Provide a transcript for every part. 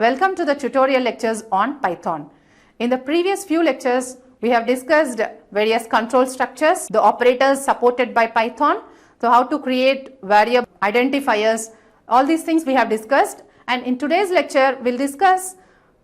Welcome to the tutorial lectures on Python. In the previous few lectures, we have discussed various control structures, the operators supported by Python, so how to create variable identifiers, all these things we have discussed, and in today's lecture, we'll discuss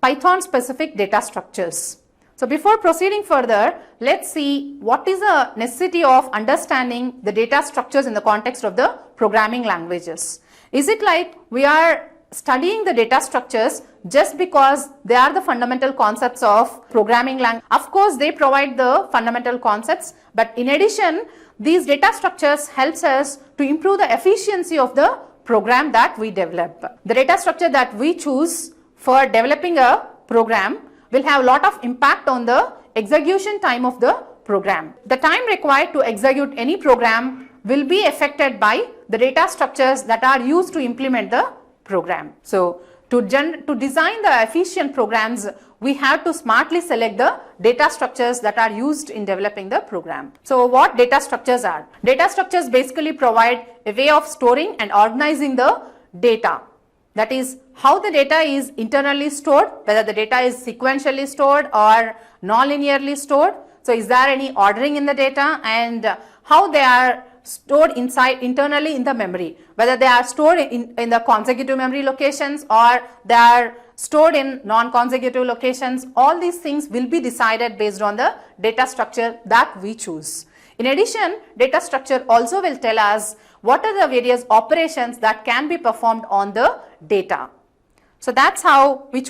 Python specific data structures. So before proceeding further, let's see what is the necessity of understanding the data structures in the context of the programming languages. Is it like we are studying the data structures just because they are the fundamental concepts of programming language? Of course, they provide the fundamental concepts, but in addition, these data structures helps us to improve the efficiency of the program that we develop. The data structure that we choose for developing a program will have a lot of impact on the execution time of the program. The time required to execute any program will be affected by the data structures that are used to implement the program. So to design the efficient programs, we have to smartly select the data structures that are used in developing the program. So what data structures are? Data structures basically provide a way of storing and organizing the data. That is how the data is internally stored, whether the data is sequentially stored or non-linearly stored. So is there any ordering in the data, and how they are stored internally in the memory, whether they are stored in the consecutive memory locations or they are stored in non-consecutive locations. All these things will be decided based on the data structure that we choose. In addition, data structure also will tell us what are the various operations that can be performed on the data. So that's how we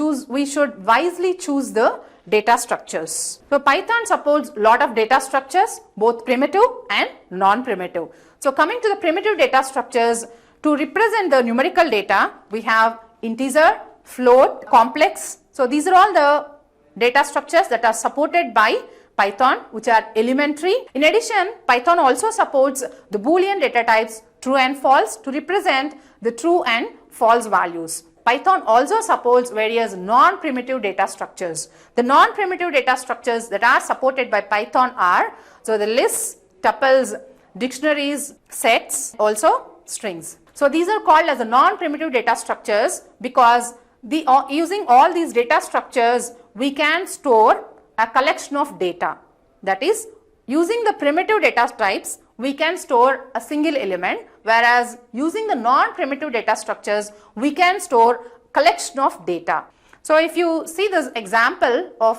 should wisely choose the data structures. So Python supports a lot of data structures, both primitive and non-primitive. So coming to the primitive data structures, to represent the numerical data, we have integer, float, complex. So these are all the data structures that are supported by Python, which are elementary. In addition, Python also supports the Boolean data types true and false to represent the true and false values. Python also supports various non-primitive data structures. The non-primitive data structures that are supported by Python are, so the lists, tuples, dictionaries, sets, also strings. So these are called as the non-primitive data structures because using all these data structures, we can store a collection of data. That is, using the primitive data types, we can store a single element, whereas using the non-primitive data structures, we can store collection of data. So if you see this example of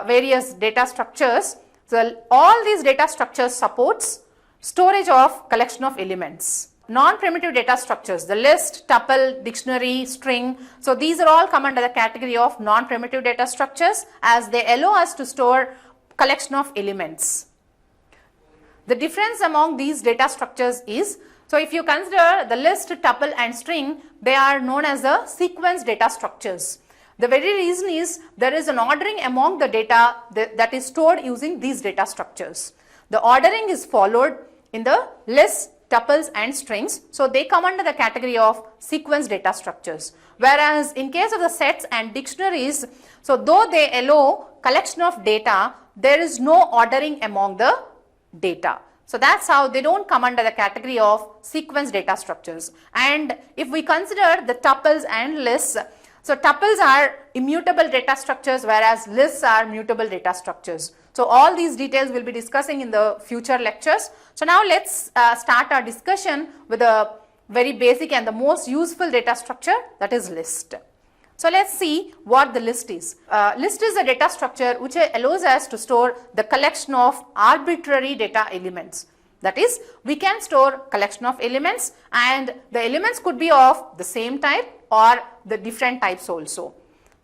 various data structures, so all these data structures supports storage of collection of elements. Non-primitive data structures, the list, tuple, dictionary, string, so these are all come under the category of non-primitive data structures as they allow us to store collection of elements. The difference among these data structures is, so if you consider the list, tuple and string, they are known as the sequence data structures. The very reason is there is an ordering among the data that is stored using these data structures. The ordering is followed in the lists, tuples and strings, so they come under the category of sequence data structures. Whereas in case of the sets and dictionaries, so though they allow collection of data, there is no ordering among the data. So that's how they don't come under the category of sequence data structures. And if we consider the tuples and lists, so tuples are immutable data structures, whereas lists are mutable data structures. So all these details we'll be discussing in the future lectures. So now let's start our discussion with a very basic and the most useful data structure, that is list. So let's see what the list is. List is a data structure which allows us to store the collection of arbitrary data elements. That is, we can store collection of elements and the elements could be of the same type or the different types also.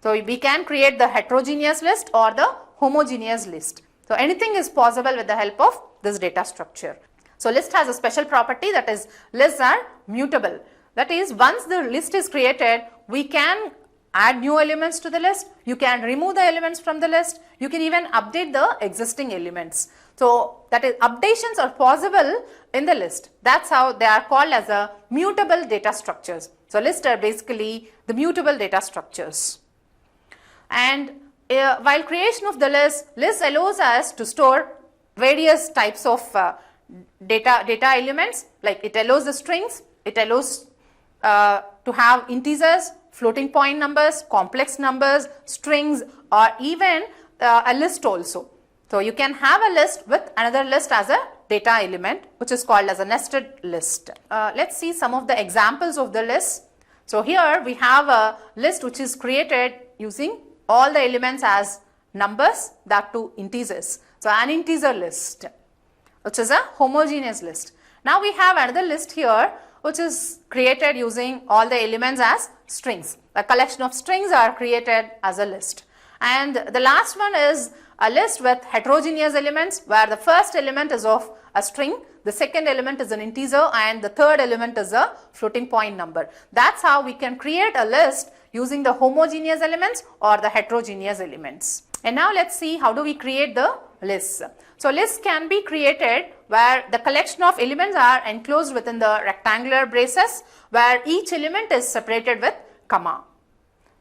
So we can create the heterogeneous list or the homogeneous list. So anything is possible with the help of this data structure. So list has a special property, that is, lists are mutable. That is, once the list is created, we can add new elements to the list, you can remove the elements from the list, you can even update the existing elements. So that is, updations are possible in the list. That's how they are called as a mutable data structures. So lists are basically the mutable data structures. And while creation of the list allows us to store various types of data elements, like it allows the strings, it allows to have integers, floating point numbers, complex numbers, strings, or even a list also. So you can have a list with another list as a data element, which is called as a nested list. Let's see some of the examples of the list. So here we have a list which is created using all the elements as numbers, that too integers. So an integer list, which is a homogeneous list. Now we have another list here which is created using all the elements as strings. A collection of strings are created as a list. And the last one is a list with heterogeneous elements, where the first element is of a string, the second element is an integer, and the third element is a floating point number. That's how we can create a list using the homogeneous elements or the heterogeneous elements. And now let's see how do we create the lists. So lists can be created where the collection of elements are enclosed within the rectangular braces, where each element is separated with comma.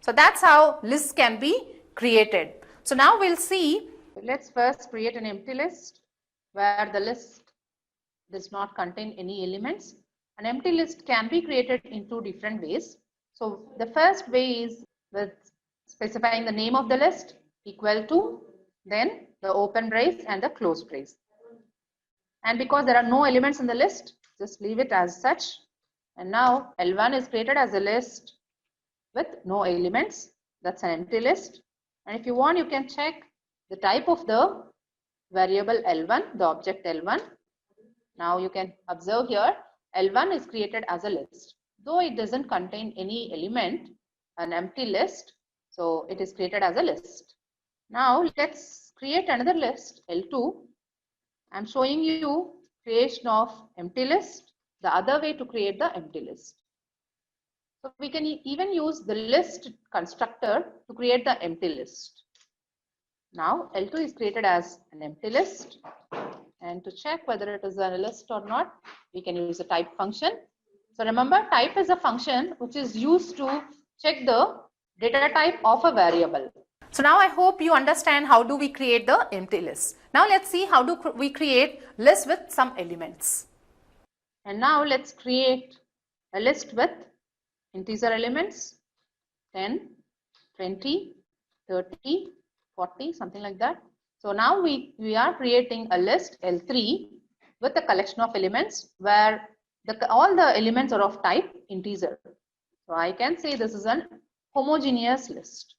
So that's how lists can be created. So now we'll see, let's first create an empty list where the list does not contain any elements. An empty list can be created in two different ways. So the first way is with specifying the name of the list equal to, then the open brace and the close brace. And because there are no elements in the list, just leave it as such. And now L1 is created as a list with no elements. That's an empty list. And if you want, you can check the type of the variable L1, the object L1. Now you can observe here, L1 is created as a list. Though it doesn't contain any element, an empty list, so it is created as a list. Now let's create another list, L2. I'm showing you creation of empty list, the other way to create the empty list. So we can even use the list constructor to create the empty list. Now L2 is created as an empty list, and to check whether it is a list or not, we can use a type function. So remember, type is a function which is used to check the data type of a variable. So now I hope you understand how do we create the empty list. Now let's see how do we create lists with some elements. And now let's create a list with integer elements 10, 20, 30, 40, something like that. So now we are creating a list L3 with a collection of elements where all the elements are of type integer. So I can say this is an homogeneous list.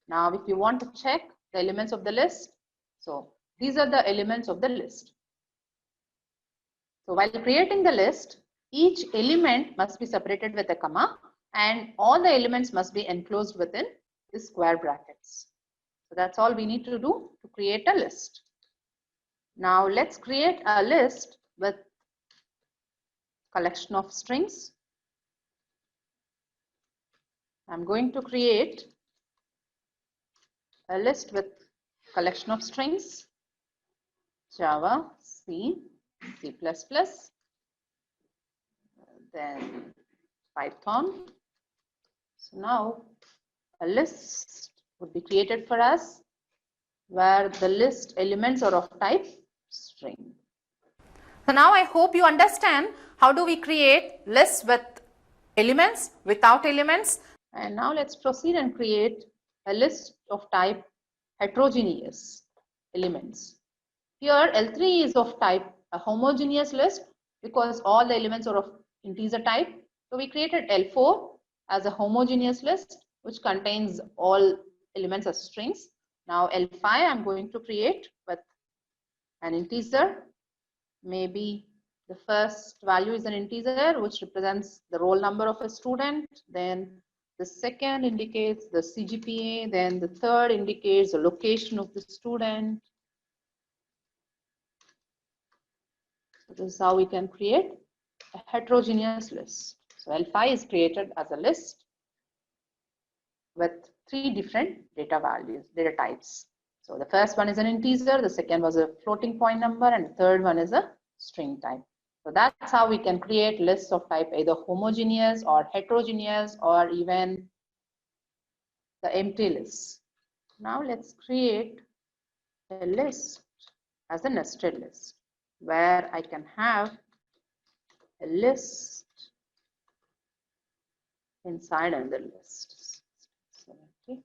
Now if you want to check the elements of the list, so these are the elements of the list. So while creating the list, each element must be separated with a comma and all the elements must be enclosed within the square brackets. So that's all we need to do to create a list. Now let's create a list with collection of strings. I'm going to create a list with collection of strings, Java, C, C++, then Python. So now a list would be created for us where the list elements are of type string. So now I hope you understand how do we create lists with elements, without elements. And now let's proceed and create a list of type heterogeneous elements. Here L3 is of type a homogeneous list because all the elements are of integer type. So we created L4 as a homogeneous list which contains all elements as strings. Now L5 I'm going to create with an integer. Maybe the first value is an integer which represents the roll number of a student. Then the second indicates the CGPA. Then the third indicates the location of the student. So this is how we can create a heterogeneous list. So L5 is created as a list with 3 different data values, data types. So the first one is an integer, the second was a floating point number, and the third one is a string type. So that's how we can create lists of type either homogeneous or heterogeneous or even the empty list. Now let's create a list as a nested list where I can have a list inside another list. 70.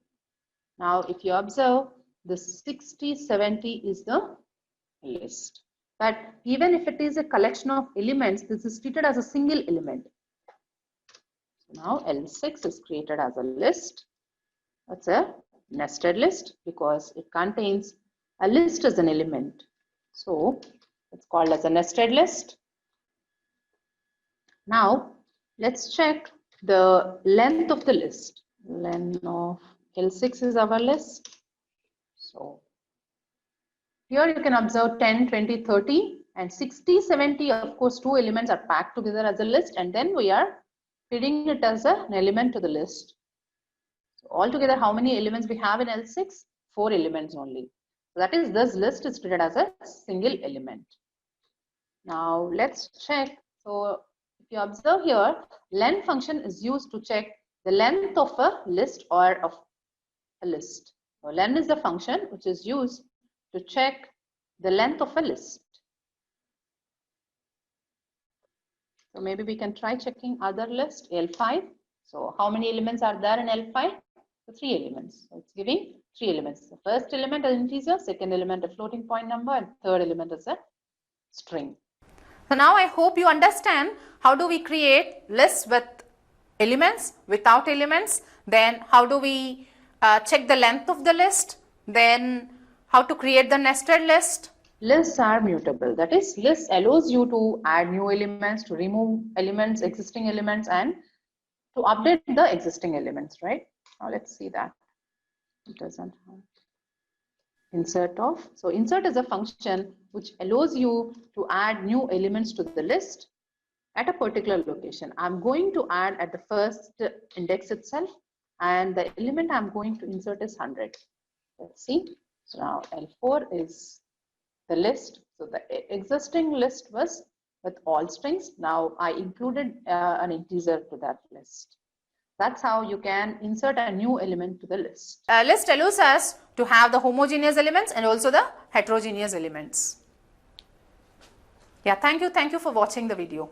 Now, if you observe, the 60, 70 is the list. But even if it is a collection of elements, this is treated as a single element. So now L6 is created as a list. That's a nested list because it contains a list as an element. So it's called as a nested list. Now let's check the length of the list. Length of L6 is our list. So here you can observe 10, 20, 30 and 60, 70. Of course, two elements are packed together as a list and then we are feeding it as an element to the list. So altogether, how many elements we have in L6? 4 elements only. So that is, this list is treated as a single element. Now let's check. So if you observe here, len function is used to check the length of a list or of a list. So len is the function which is used to check the length of a list. So maybe we can try checking other list, L5. So how many elements are there in L5? So 3 elements. So it's giving 3 elements. The first element is integer, second element a floating point number, and third element is a string. So now I hope you understand how do we create lists with elements, without elements, then how do we check the length of the list, then how to create the nested list. Lists are mutable. That is, list allows you to add new elements, to remove elements, existing elements, and to update the existing elements, right? Now let's see that. It doesn't have insert of. So insert is a function which allows you to add new elements to the list at a particular location. I'm going to add at the first index itself, and the element I'm going to insert is 100. Let's see. So now L4 is the list. So the existing list was with all strings. Now I included an integer to that list. That's how you can insert a new element to the list. List allows us to have the homogeneous elements and also the heterogeneous elements. Yeah, thank you for watching the video.